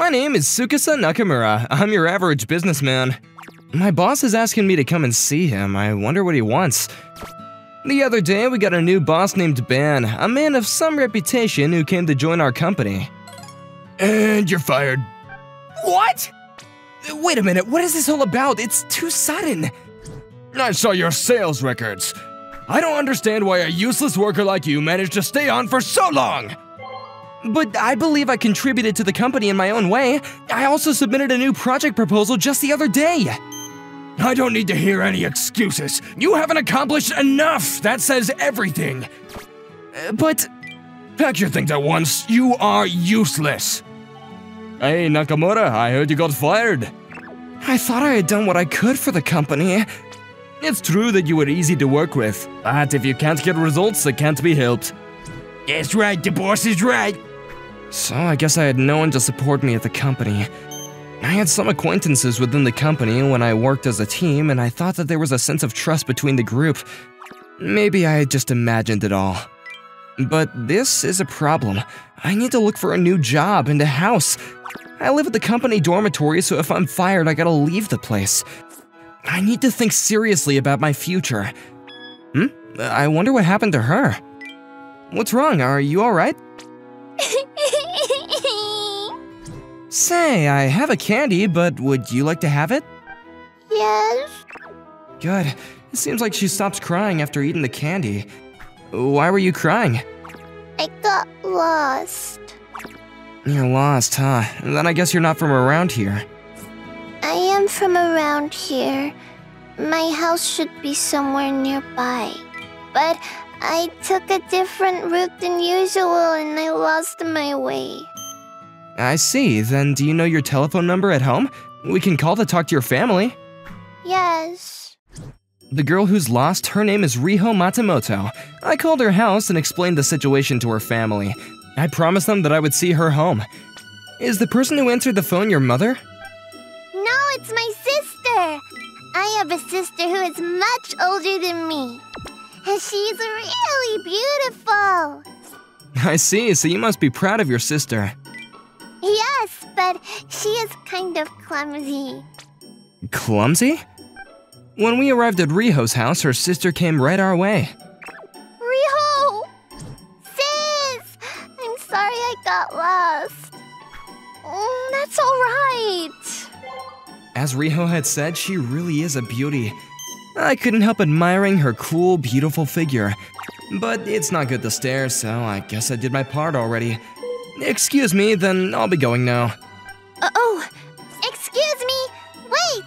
My name is Tsukasa Nakamura. I'm your average businessman. My boss is asking me to come and see him. I wonder what he wants. The other day, we got a new boss named Ben, a man of some reputation who came to join our company. And you're fired. What? Wait a minute, what is this all about? It's too sudden. I saw your sales records. I don't understand why a useless worker like you managed to stay on for so long. But I believe I contributed to the company in my own way. I also submitted a new project proposal just the other day. I don't need to hear any excuses. You haven't accomplished enough. That says everything. But pack your things at once. You are useless. Hey, Nakamura, I heard you got fired. I thought I had done what I could for the company. It's true that you were easy to work with, but if you can't get results, it can't be helped. That's right, the boss is right. So I guess I had no one to support me at the company. I had some acquaintances within the company when I worked as a team, and I thought that there was a sense of trust between the group. Maybe I had just imagined it all. But this is a problem. I need to look for a new job and a house. I live at the company dormitory, so if I'm fired, I gotta leave the place. I need to think seriously about my future. I wonder what happened to her. What's wrong? Are you alright? Say, I have a candy, but would you like to have it? Yes. Good. It seems like she stops crying after eating the candy. Why were you crying? I got lost. You're lost, huh? Then I guess you're not from around here. I am from around here. My house should be somewhere nearby. But I took a different route than usual and I lost my way. I see. Then do you know your telephone number at home? We can call to talk to your family. Yes. The girl who's lost, her name is Riho Matsumoto. I called her house and explained the situation to her family. I promised them that I would see her home. Is the person who answered the phone your mother? No, it's my sister. I have a sister who is much older than me. And she's really beautiful. I see, so you must be proud of your sister. Yes, but she is kind of clumsy. Clumsy? When we arrived at Riho's house, her sister came right our way. Riho! Sis! I'm sorry I got lost. That's alright. As Riho had said, she really is a beauty. I couldn't help admiring her cool, beautiful figure. But it's not good to stare, so I guess I did my part already. Excuse me, then I'll be going now. Oh, excuse me! Wait!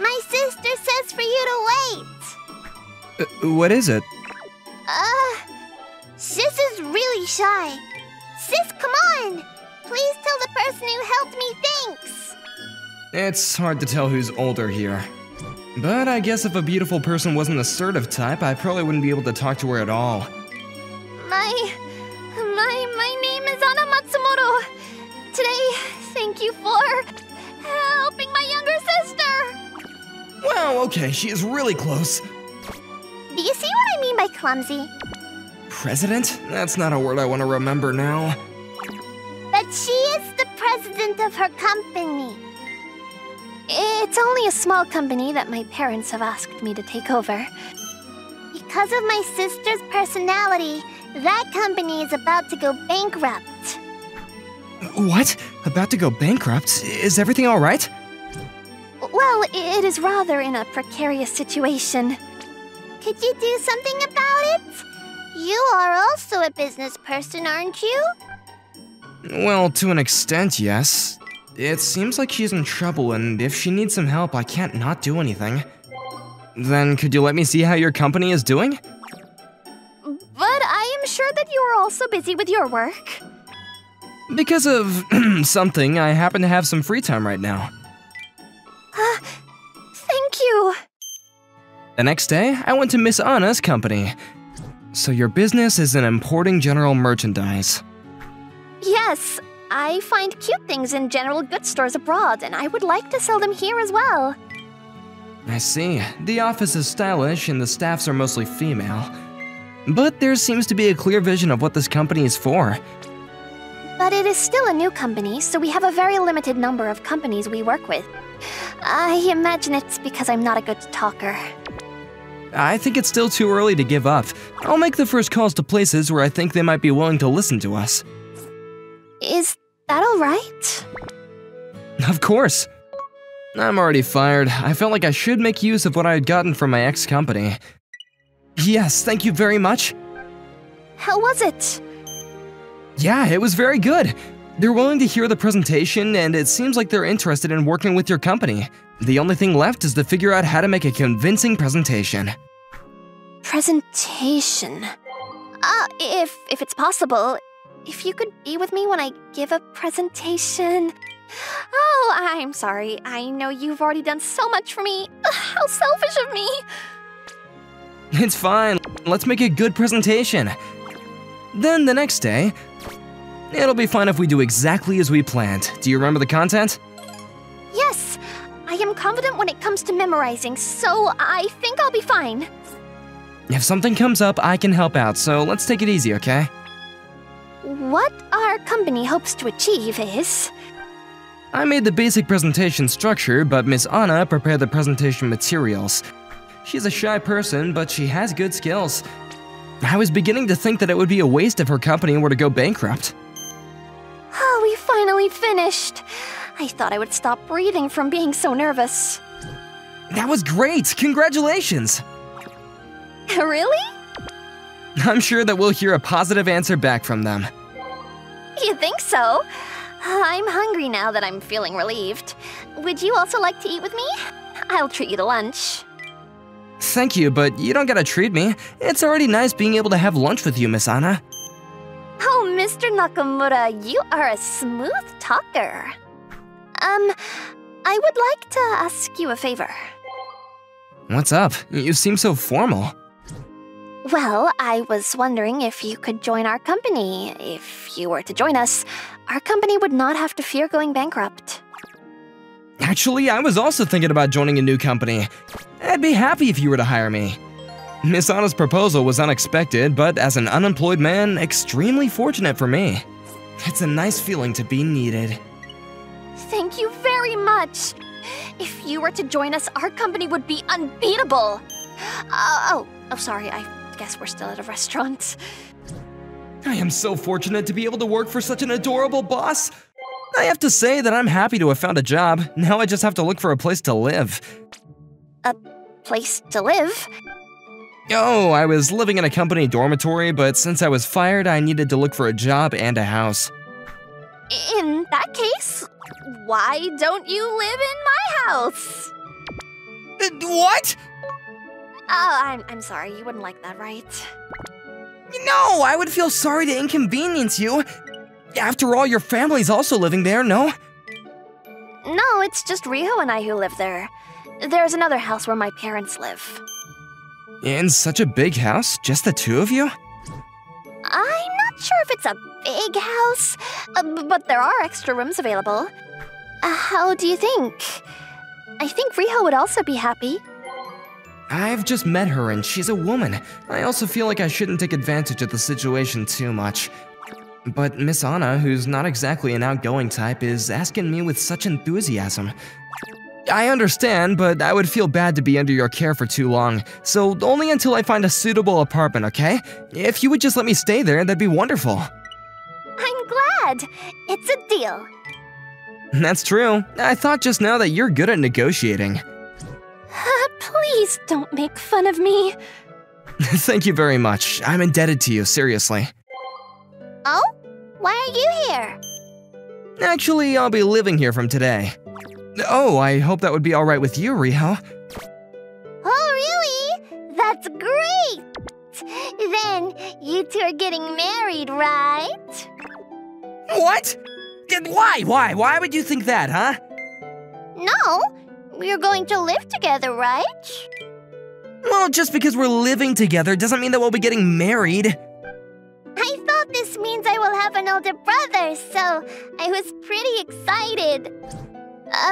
My sister says for you to wait! What is it? Sis is really shy. Sis, come on! Please tell the person who helped me thanks! It's hard to tell who's older here. But I guess if a beautiful person wasn't an assertive type, I probably wouldn't be able to talk to her at all. My name is Anna Matsumoto. Today, thank you for helping my younger sister. Wow, okay, she is really close. Do you see what I mean by clumsy? President? That's not a word I want to remember now. But she is the president of her company. It's only a small company that my parents have asked me to take over. Because of my sister's personality, that company is about to go bankrupt. What? About to go bankrupt? Is everything alright? Well, it is rather in a precarious situation. Could you do something about it? You are also a business person, aren't you? Well, to an extent, yes. It seems like she's in trouble, and if she needs some help, I can't not do anything. Then could you let me see how your company is doing? But I am sure that you are also busy with your work. Because of something, I happen to have some free time right now. Thank you. The next day, I went to Miss Anna's company. So your business is in importing general merchandise. Yes, I find cute things in general goods stores abroad, and I would like to sell them here as well. I see. The office is stylish and the staffs are mostly female. But there seems to be a clear vision of what this company is for. But it is still a new company, so we have a very limited number of companies we work with. I imagine it's because I'm not a good talker. I think it's still too early to give up. I'll make the first calls to places where I think they might be willing to listen to us. Is that all right? Of course. I'm already fired. I felt like I should make use of what I had gotten from my ex-company. Yes, thank you very much. How was it? Yeah, it was very good. They're willing to hear the presentation, and it seems like they're interested in working with your company. The only thing left is to figure out how to make a convincing presentation. Presentation? If it's possible, if you could be with me when I give a presentation. Oh, I'm sorry. I know you've already done so much for me. How selfish of me. It's fine. Let's make a good presentation. Then the next day, it'll be fine if we do exactly as we planned. Do you remember the content? Yes, I am confident when it comes to memorizing, so I think I'll be fine. If something comes up, I can help out, so let's take it easy, okay? What our company hopes to achieve is... I made the basic presentation structure, but Miss Anna prepared the presentation materials. She's a shy person, but she has good skills. I was beginning to think that it would be a waste if her company were to go bankrupt. Oh, we finally finished. I thought I would stop breathing from being so nervous. That was great! Congratulations! Really? I'm sure that we'll hear a positive answer back from them. You think so? I'm hungry now that I'm feeling relieved. Would you also like to eat with me? I'll treat you to lunch. Thank you, but you don't gotta treat me. It's already nice being able to have lunch with you, Miss Anna. Oh, Mr. Nakamura, you are a smooth talker. I would like to ask you a favor. What's up? You seem so formal. Well, I was wondering if you could join our company. If you were to join us, our company would not have to fear going bankrupt. Actually, I was also thinking about joining a new company. I'd be happy if you were to hire me. Miss Anna's proposal was unexpected, but as an unemployed man, extremely fortunate for me. It's a nice feeling to be needed. Thank you very much. If you were to join us, our company would be unbeatable. Oh, sorry, I guess we're still at a restaurant. I am so fortunate to be able to work for such an adorable boss. I have to say that I'm happy to have found a job. Now I just have to look for a place to live. A place to live? Oh, I was living in a company dormitory, but since I was fired, I needed to look for a job and a house. In that case, why don't you live in my house? What? Oh, I'm sorry, you wouldn't like that, right? No, I would feel sorry to inconvenience you. After all, your family's also living there, no? No, it's just Riho and I who live there. There's another house where my parents live. In such a big house? Just the two of you? I'm not sure if it's a big house, but there are extra rooms available. How do you think? I think Riho would also be happy. I've just met her and she's a woman. I also feel like I shouldn't take advantage of the situation too much. But Miss Anna, who's not exactly an outgoing type, is asking me with such enthusiasm. I understand, but I would feel bad to be under your care for too long, so only until I find a suitable apartment, okay? If you would just let me stay there, that'd be wonderful. I'm glad. It's a deal. That's true. I thought just now that you're good at negotiating. Please don't make fun of me. Thank you very much. I'm indebted to you, seriously. Oh? Why are you here? Actually, I'll be living here from today. Oh, I hope that would be alright with you, Riho. Oh, really? That's great! Then, you two are getting married, right? What? Why? Why would you think that, huh? No, we're going to live together, right? Well, just because we're living together doesn't mean that we'll be getting married. I thought this means I will have an older brother, so I was pretty excited.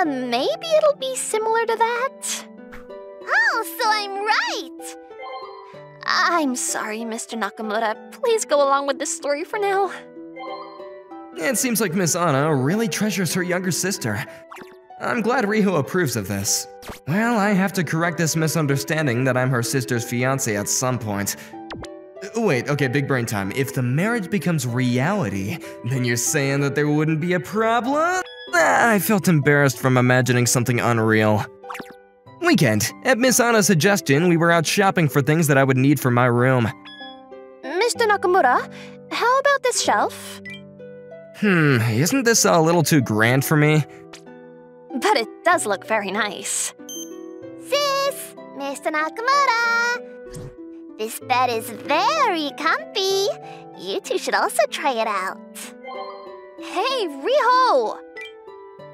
Maybe it'll be similar to that? Oh, so I'm right! I'm sorry, Mr. Nakamura. Please go along with this story for now. It seems like Miss Anna really treasures her younger sister. I'm glad Riho approves of this. Well, I have to correct this misunderstanding that I'm her sister's fiancé at some point. Wait, okay, big brain time. If the marriage becomes reality, then you're saying that there wouldn't be a problem? I felt embarrassed from imagining something unreal. Weekend. At Miss Anna's suggestion, we were out shopping for things that I would need for my room. Mr. Nakamura, how about this shelf? Isn't this a little too grand for me? But it does look very nice. Sis, Mr. Nakamura, this bed is very comfy. You two should also try it out. Hey, Riho!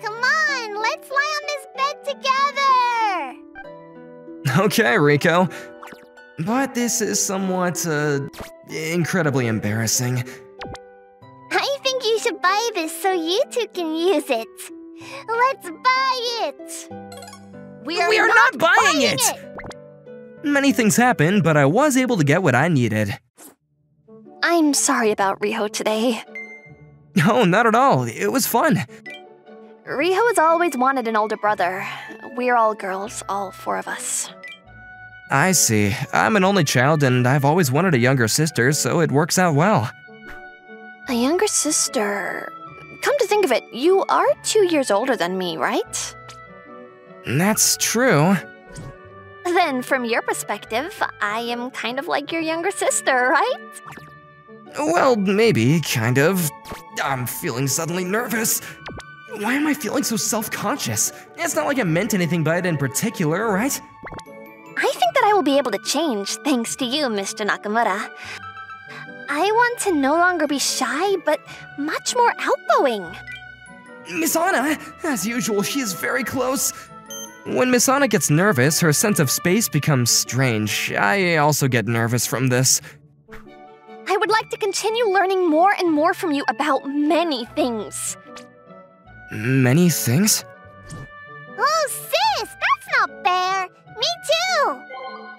Come on, let's lie on this bed together! Okay, Rico. But this is somewhat, incredibly embarrassing. I think you should buy this so you two can use it. Let's buy it! We are not buying it! Many things happened, but I was able to get what I needed. I'm sorry about Riho today. No, not at all. It was fun. Riho has always wanted an older brother. We're all girls, all four of us. I see. I'm an only child, and I've always wanted a younger sister, so it works out well. A younger sister... Come to think of it, you are 2 years older than me, right? That's true. Then, from your perspective, I am kind of like your younger sister, right? Well, maybe, kind of. I'm feeling suddenly nervous. Why am I feeling so self-conscious? It's not like I meant anything by it in particular, right? I think that I will be able to change thanks to you, Mr. Nakamura. I want to no longer be shy, but much more outgoing. Miss Anna, as usual, she is very close. When Miss Anna gets nervous, her sense of space becomes strange. I also get nervous from this. I would like to continue learning more and more from you about many things. Many things? Oh, sis, that's not fair. Me too.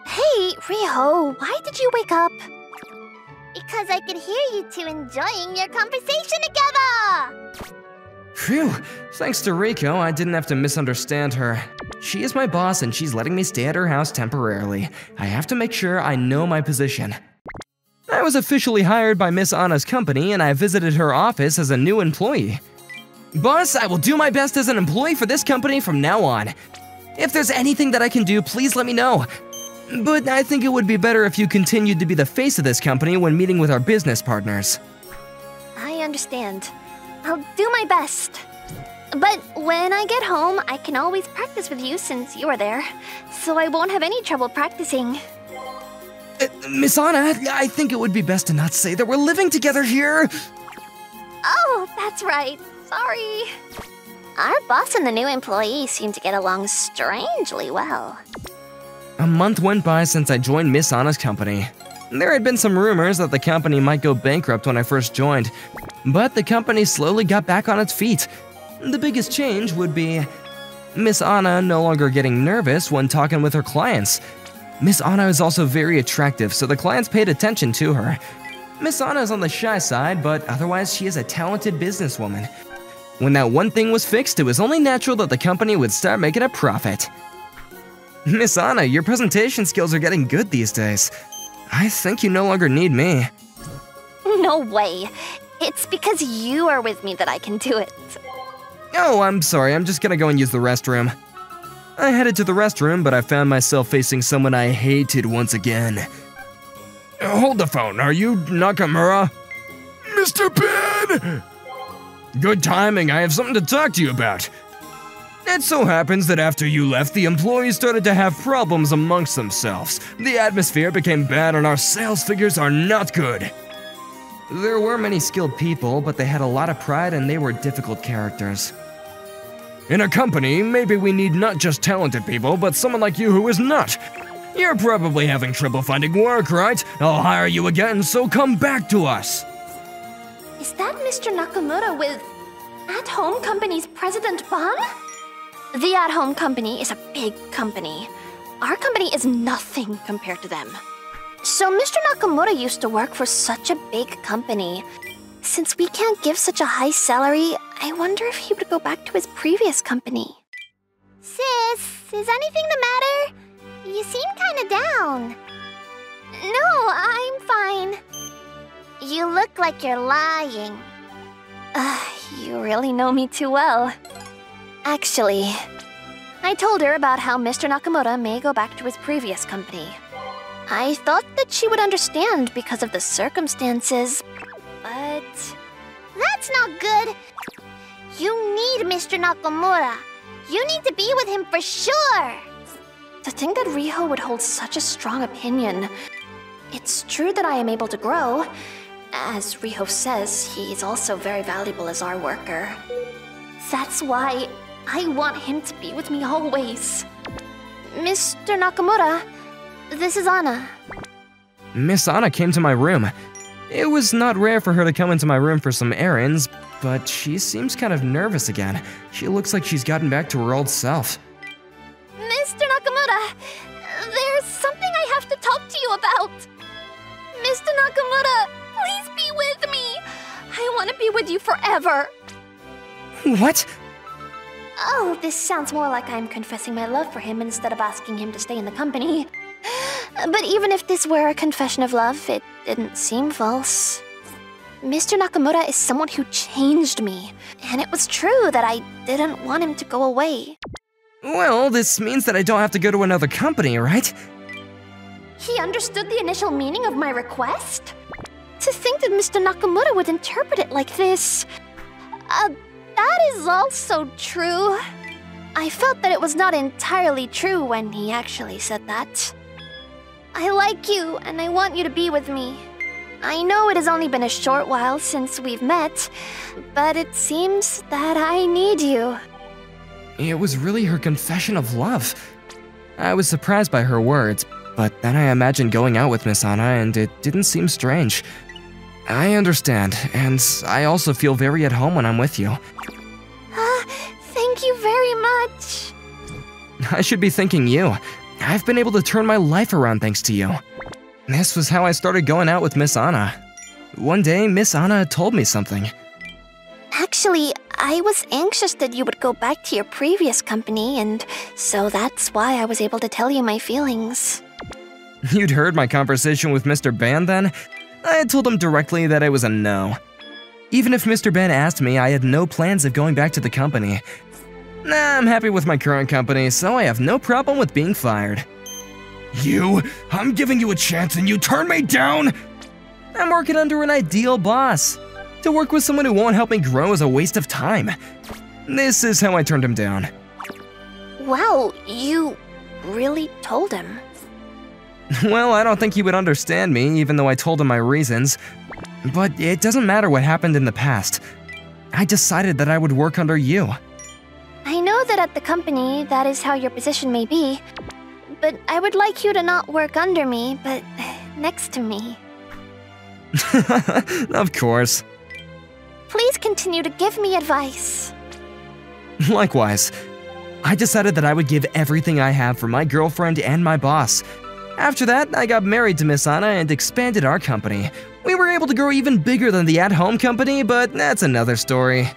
Hey, Riho, why did you wake up? Because I could hear you two enjoying your conversation together! Phew, thanks to Rico, I didn't have to misunderstand her. She is my boss and she's letting me stay at her house temporarily. I have to make sure I know my position. I was officially hired by Miss Anna's company and I visited her office as a new employee. Boss, I will do my best as an employee for this company from now on. If there's anything that I can do, please let me know. But I think it would be better if you continued to be the face of this company when meeting with our business partners. I understand. I'll do my best. But when I get home, I can always practice with you since you are there, so I won't have any trouble practicing. Miss Anna, I think it would be best to not say that we're living together here. Oh, that's right. Sorry. Our boss and the new employee seem to get along strangely well. A month went by since I joined Miss Anna's company. There had been some rumors that the company might go bankrupt when I first joined, but the company slowly got back on its feet. The biggest change would be Miss Anna no longer getting nervous when talking with her clients. Miss Anna is also very attractive, so the clients paid attention to her. Miss Anna is on the shy side, but otherwise she is a talented businesswoman. When that one thing was fixed, it was only natural that the company would start making a profit. Miss Anna, your presentation skills are getting good these days. I think you no longer need me. No way. It's because you are with me that I can do it. Oh, I'm sorry, I'm just gonna go and use the restroom. I headed to the restroom, but I found myself facing someone I hated once again. Hold the phone, are you Nakamura? Mr. Ben! Good timing, I have something to talk to you about. It so happens that after you left, the employees started to have problems amongst themselves. The atmosphere became bad and our sales figures are not good. There were many skilled people, but they had a lot of pride and they were difficult characters. In a company, maybe we need not just talented people, but someone like you who is not. You're probably having trouble finding work, right? I'll hire you again, so come back to us. Is that Mr. Nakamura with At Home Company's President Ban? The At Home Company is a big company. Our company is nothing compared to them. So Mr. Nakamura used to work for such a big company. Since we can't give such a high salary, I wonder if he would go back to his previous company. Sis, is anything the matter? You seem kinda down. No, I'm fine. You look like you're lying. You really know me too well. Actually, I told her about how Mr. Nakamura may go back to his previous company. I thought that she would understand because of the circumstances, but... That's not good! You need Mr. Nakamura. You need to be with him for sure! To think that Riho would hold such a strong opinion. It's true that I am able to grow. As Riho says, he is also very valuable as our worker. That's why I want him to be with me always. Mr. Nakamura, this is Anna. Miss Anna came to my room. It was not rare for her to come into my room for some errands, but she seems kind of nervous again. She looks like she's gotten back to her old self. Mr. Nakamura, there's something I have to talk to you about. Mr. Nakamura, please be with me. I want to be with you forever. What? Oh, this sounds more like I'm confessing my love for him instead of asking him to stay in the company. But even if this were a confession of love, it didn't seem false. Mr. Nakamura is someone who changed me, and it was true that I didn't want him to go away. Well, this means that I don't have to go to another company, right? He understood the initial meaning of my request? To think that Mr. Nakamura would interpret it like this... that is also true. I felt that it was not entirely true when he actually said that. I like you, and I want you to be with me. I know it has only been a short while since we've met, but it seems that I need you. It was really her confession of love. I was surprised by her words, but then I imagined going out with Miss Anna and it didn't seem strange. I understand, and I also feel very at home when I'm with you. Thank you very much. I should be thanking you. I've been able to turn my life around thanks to you. This was how I started going out with Miss Anna. One day, Miss Anna told me something. Actually, I was anxious that you would go back to your previous company, and so that's why I was able to tell you my feelings. You'd heard my conversation with Mr. Ban then? I had told him directly that it was a no. Even if Mr. Ban asked me, I had no plans of going back to the company. Nah, I'm happy with my current company, so I have no problem with being fired. You? I'm giving you a chance and you turn me down? I'm working under an ideal boss. To work with someone who won't help me grow is a waste of time. This is how I turned him down. Wow, you really told him? Well, I don't think he would understand me, even though I told him my reasons. But it doesn't matter what happened in the past. I decided that I would work under you. I know that at the company, that is how your position may be. But I would like you to not work under me, but next to me. Of course. Please continue to give me advice. Likewise. I decided that I would give everything I have for my girlfriend and my boss. After that, I got married to Miss Anna and expanded our company. We were able to grow even bigger than the at-home company, but that's another story.